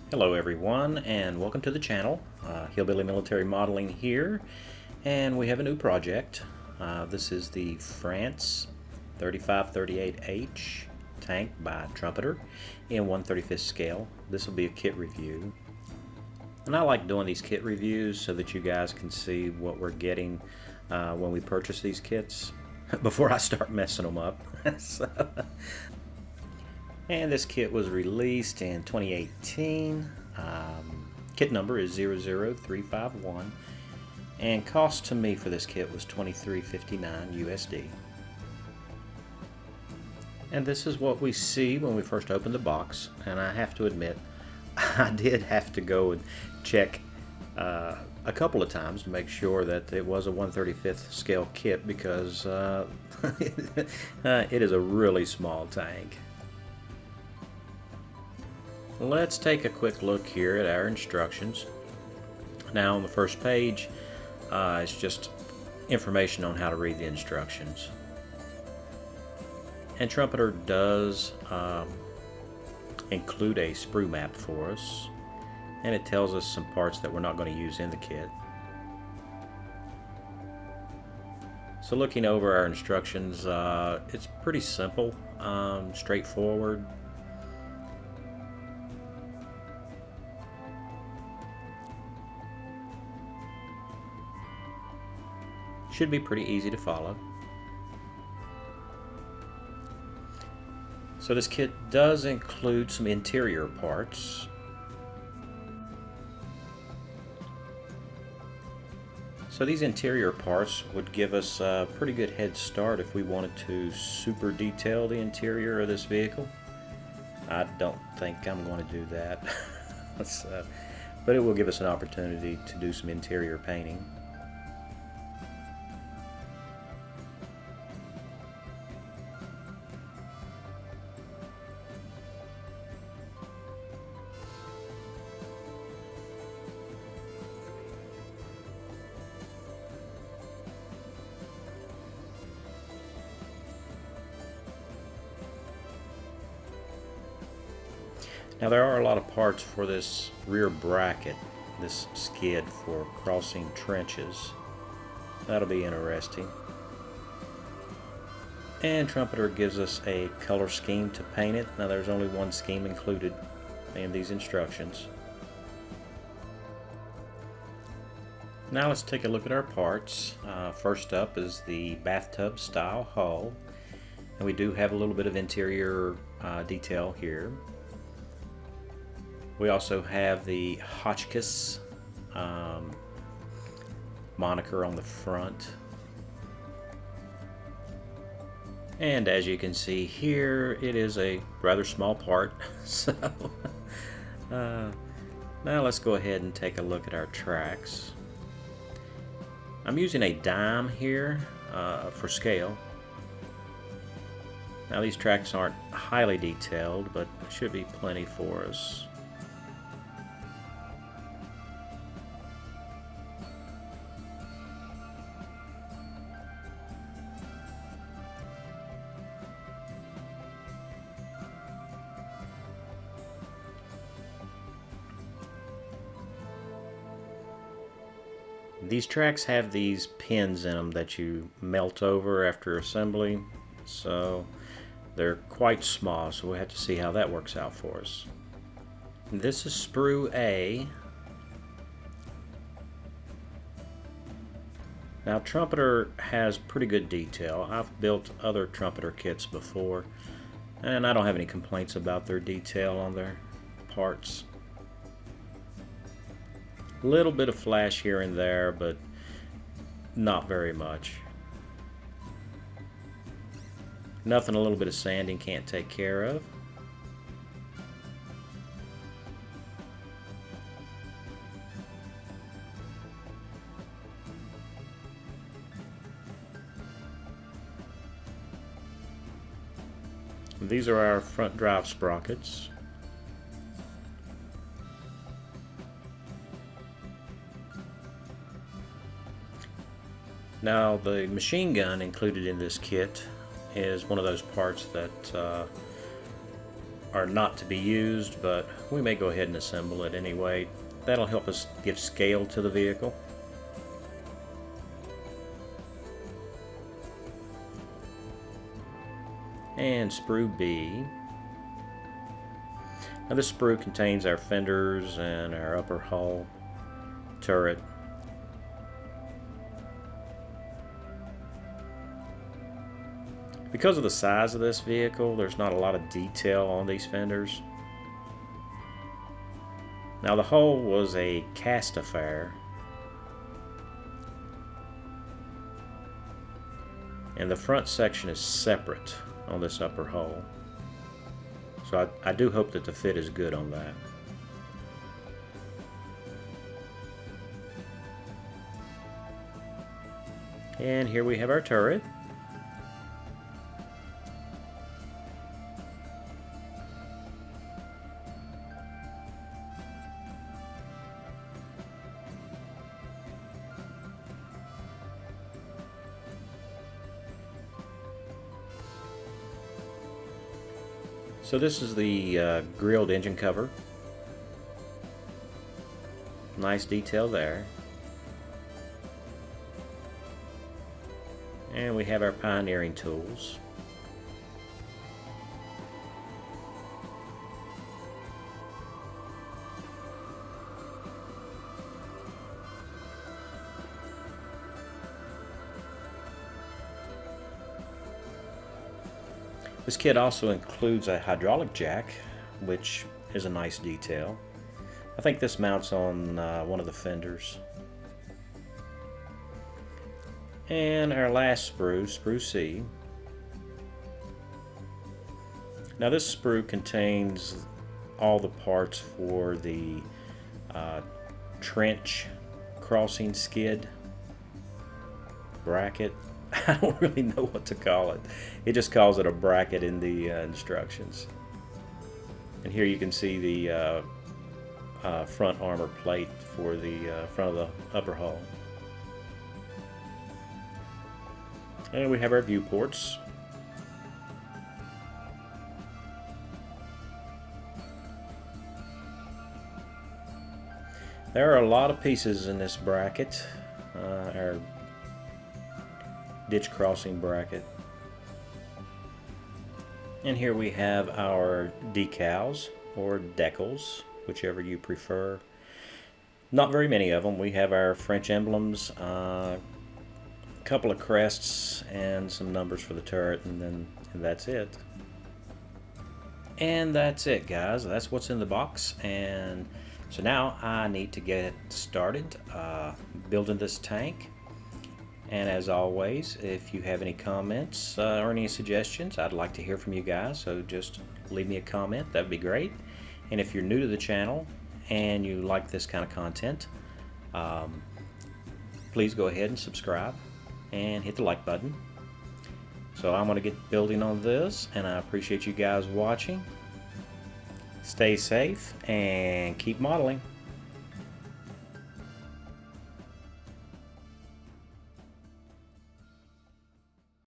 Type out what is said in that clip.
Hello everyone and welcome to the channel. Hillbilly Military Modeling here, and we have a new project. This is the France 3538H tank by Trumpeter in 1/35 scale. This will be a kit review, and I like doing these kit reviews so that you guys can see what we're getting when we purchase these kits before I start messing them up. And this kit was released in 2018. Kit number is 00351, and cost to me for this kit was $23.59 USD. And this is what we see when we first open the box, and I have to admit I did have to go and check a couple of times to make sure that it was a 1/35 scale kit, because it is a really small tank. Let's take a quick look here at our instructions. Now on the first page it's just information on how to read the instructions. And Trumpeter does include a sprue map for us, and it tells us some parts that we're not going to use in the kit. So looking over our instructions, it's pretty simple, straightforward. Should be pretty easy to follow. So this kit does include some interior parts. So these interior parts would give us a pretty good head start if we wanted to super detail the interior of this vehicle. I don't think I'm going to do that. But it will give us an opportunity to do some interior painting. Now there are a lot of parts for this rear bracket, this skid for crossing trenches. That'll be interesting. And Trumpeter gives us a color scheme to paint it. Now there's only one scheme included in these instructions. Now let's take a look at our parts. First up is the bathtub style hull, and we do have a little bit of interior detail here. We also have the Hotchkiss moniker on the front. And as you can see here, it is a rather small part. So now let's go ahead and take a look at our tracks. I'm using a dime here for scale. Now these tracks aren't highly detailed, but should be plenty for us. These tracks have these pins in them that you melt over after assembly, so they're quite small, so we'll have to see how that works out for us. This is sprue A. Now Trumpeter has pretty good detail. I've built other Trumpeter kits before, and I don't have any complaints about their detail on their parts. A little bit of flash here and there, but not very much. Nothing a little bit of sanding can't take care of. These are our front drive sprockets. Now the machine gun included in this kit is one of those parts that are not to be used, but we may go ahead and assemble it anyway. That'll help us give scale to the vehicle. And sprue B. Now this sprue contains our fenders and our upper hull, turret. Because of the size of this vehicle, there's not a lot of detail on these fenders. Now the hull was a cast affair, and the front section is separate on this upper hull. So I do hope that the fit is good on that. And here we have our turret. So this is the grilled engine cover. Nice detail there. And we have our pioneering tools. This kit also includes a hydraulic jack, which is a nice detail. I think this mounts on one of the fenders. And our last sprue, sprue C. Now this sprue contains all the parts for the trench crossing skid bracket. I don't really know what to call it. It just calls it a bracket in the instructions. And here you can see the front armor plate for the front of the upper hull. And we have our viewports. There are a lot of pieces in this bracket. Our ditch crossing bracket. And here we have our decals or decals, whichever you prefer. Not very many of them. We have our French emblems, a couple of crests, and some numbers for the turret, and that's it. And that's it, guys. That's what's in the box. And so now I need to get started building this tank. And as always, if you have any comments or any suggestions, I'd like to hear from you guys. So just leave me a comment. That'd be great. And if you're new to the channel and you like this kind of content, please go ahead and subscribe and hit the like button. So I'm going to get building on this, and I appreciate you guys watching. Stay safe and keep modeling.